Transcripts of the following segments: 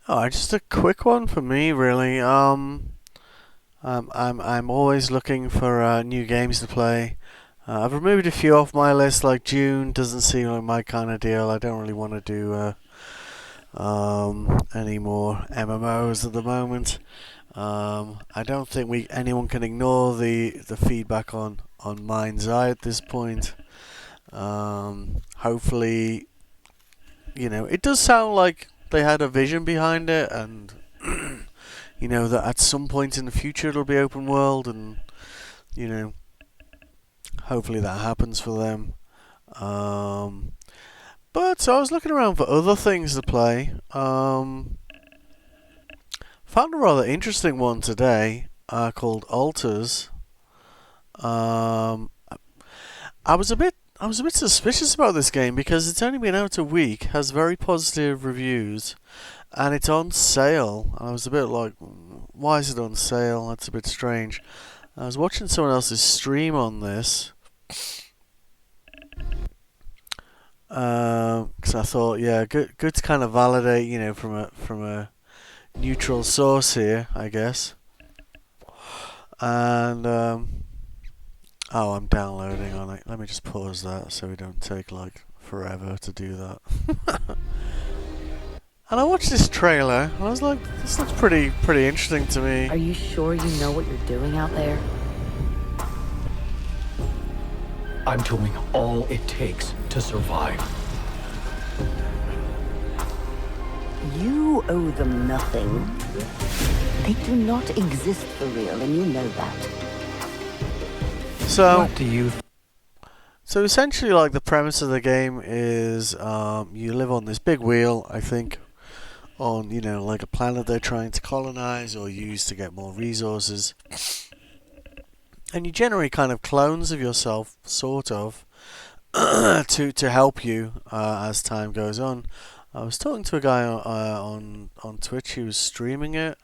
Oh, just a quick one for me, really. I'm always looking for new games to play. I've removed a few off my list, like June doesn't seem like my kind of deal. I don't really want to do any more MMOs at the moment. I don't think we anyone can ignore the feedback on Mind's Eye at this point. Hopefully, it does sound like they had a vision behind it, and that at some point in the future it'll be open world, and you know, hopefully that happens for them. Um, but so I was looking around for other things to play. Found a rather interesting one today called Alters. Um, I was a bit suspicious about this game because it's only been out a week, has very positive reviews, and it's on sale. I was a bit like, why is it on sale? That's a bit strange. I was watching someone else's stream on this because I thought, yeah, good to kind of validate, from a neutral source here, I guess. And oh, I'm downloading on it. Let me just pause that so we don't take like forever to do that. And I watched this trailer, and I was like, this looks pretty interesting to me. Are you sure you know what you're doing out there? I'm doing all it takes to survive. You owe them nothing. They do not exist for real, and you know that. So, What do you... so essentially, like the premise of the game is, you live on this big wheel. I think on like a planet they're trying to colonize or use to get more resources, and you generate kind of clones of yourself, sort of, to help you as time goes on. I was talking to a guy on Twitch who was streaming it.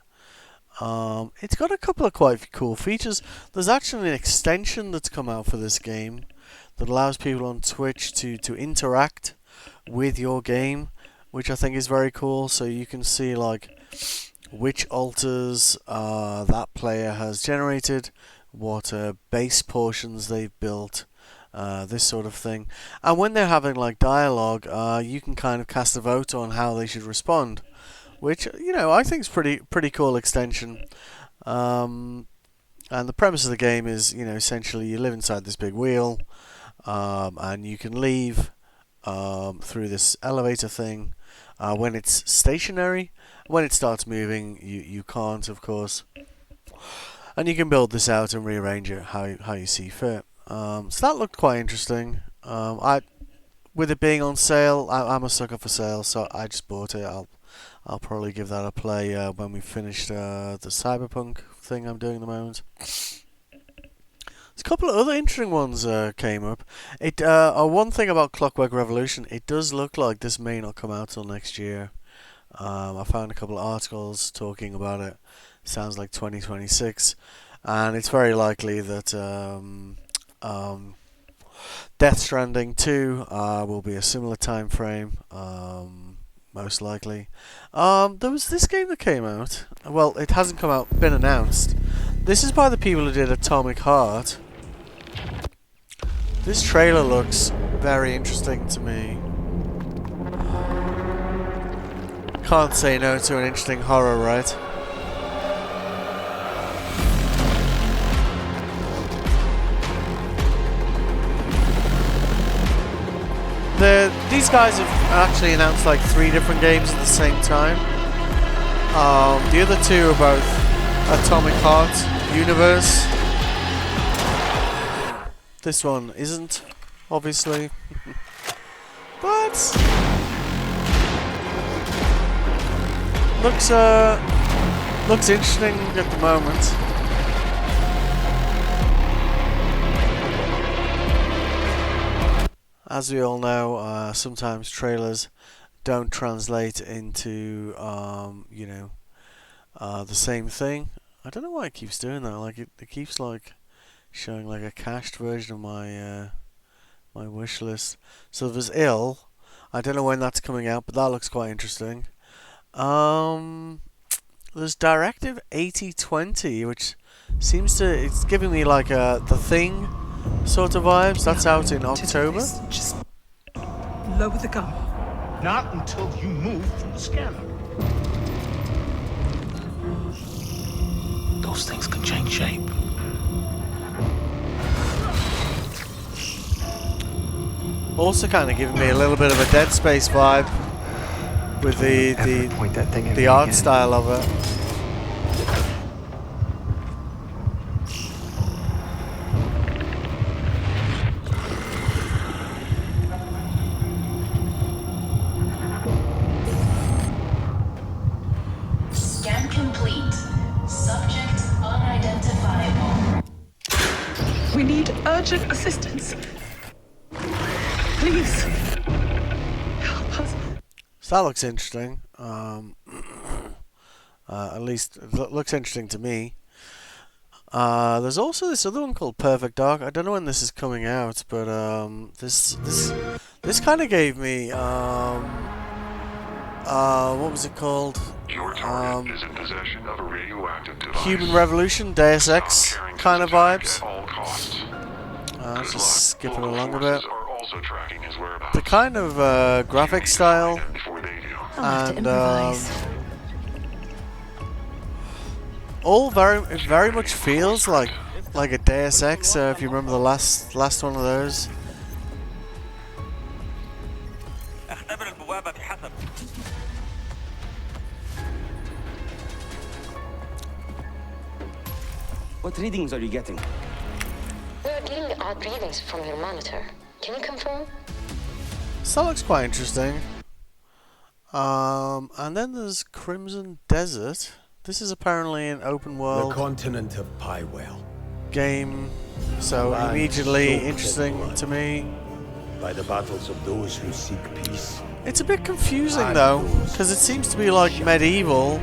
It's got a couple of quite cool features. There's actually an extension that's come out for this game that allows people on Twitch to interact with your game, which I think is very cool. So you can see like which alters that player has generated, what base portions they've built, this sort of thing. And when they're having like dialogue, you can kind of cast a vote on how they should respond, which I think is pretty cool extension. Um, and the premise of the game is essentially you live inside this big wheel, and you can leave through this elevator thing when it's stationary. When it starts moving, you can't, of course. And you can build this out and rearrange it how you see fit. So that looked quite interesting. With it being on sale, I'm a sucker for sales, so I just bought it. I'll probably give that a play when we finish the Cyberpunk thing I'm doing at the moment. There's a couple of other interesting ones came up. One thing about Clockwork Revolution, it does look like this may not come out till next year. I found a couple of articles talking about it. Sounds like 2026, and it's very likely that Death Stranding 2 will be a similar time frame, most likely. There was this game that came out. Well, it hasn't come out, been announced. This is by the people who did Atomic Heart. This trailer looks very interesting to me. Can't say no to an interesting horror, right? These guys have actually announced like 3 different games at the same time. The other 2 are both Atomic Heart Universe. This one isn't, obviously. But looks interesting at the moment. As we all know, sometimes trailers don't translate into the same thing. I don't know why it keeps doing that. Like it keeps like showing like a cached version of my wish list. So there's Ill. I don't know when that's coming out, but that looks quite interesting. There's Directive 8020, which seems to it's giving me like the Thing sort of vibes. That's out in October. Just lower the gun. Not until you move from the scanner. Those things can change shape. Also, kind of giving me a little bit of a Dead Space vibe with the art style of it. Scan complete. Subject unidentifiable. We need urgent assistance. Please. Help us. So that looks interesting. At least it looks interesting to me. There's also this other one called Perfect Dark. I don't know when this is coming out, but this kind of gave me what was it called? Your target is in possession of a radioactive device. Human Revolution, Deus Ex kind of vibes. At all costs. Let's just skip it Local along a forces bit. are also tracking his whereabouts. The kind of graphic style Before they do. I'll have to and improvise. all very much feels like a Deus Ex. If you remember the last one of those. What readings are you getting? We are getting odd readings from your monitor. Can you confirm? So that looks quite interesting. And then there's Crimson Desert. This is apparently an open The world continent of Pywell, game, so Land immediately soaked in interesting blood. to me. by the battles of those who seek peace. It's a bit confusing And though, those because it seems to be like medieval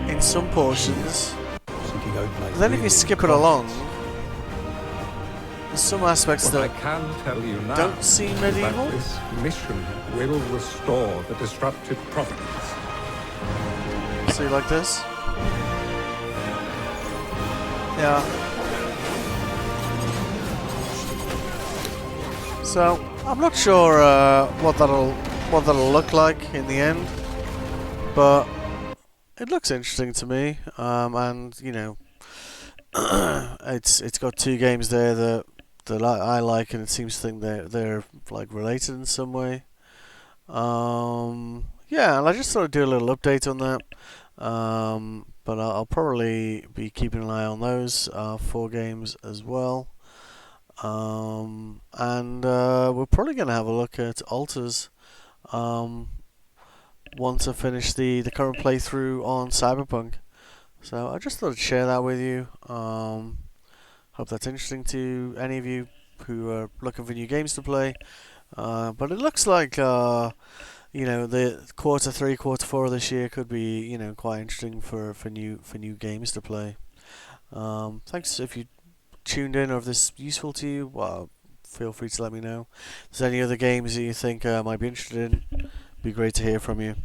in some portions. Seeking out my But then if you great skip it along, there's some aspects What I that can tell you now don't seem is medieval. that this mission will restore the disrupted providence. See, like this. Yeah. So I'm not sure what that'll look like in the end, but it looks interesting to me. And you know, it's got two games there that I like, and it seems to think they're like related in some way. Yeah, and I just thought I'd do a little update on that. But I'll probably be keeping an eye on those 4 games as well. And we're probably going to have a look at Alters once I finish the current playthrough on Cyberpunk. So I just thought I'd share that with you. Hope that's interesting to any of you who are looking for new games to play. But it looks like you know, the quarter 3, quarter 4 of this year could be, you know, quite interesting for new games to play. Thanks if you tuned in, or if this is useful to you. Well, feel free to let me know. If there's any other games that you think I might be interested in, it'd be great to hear from you.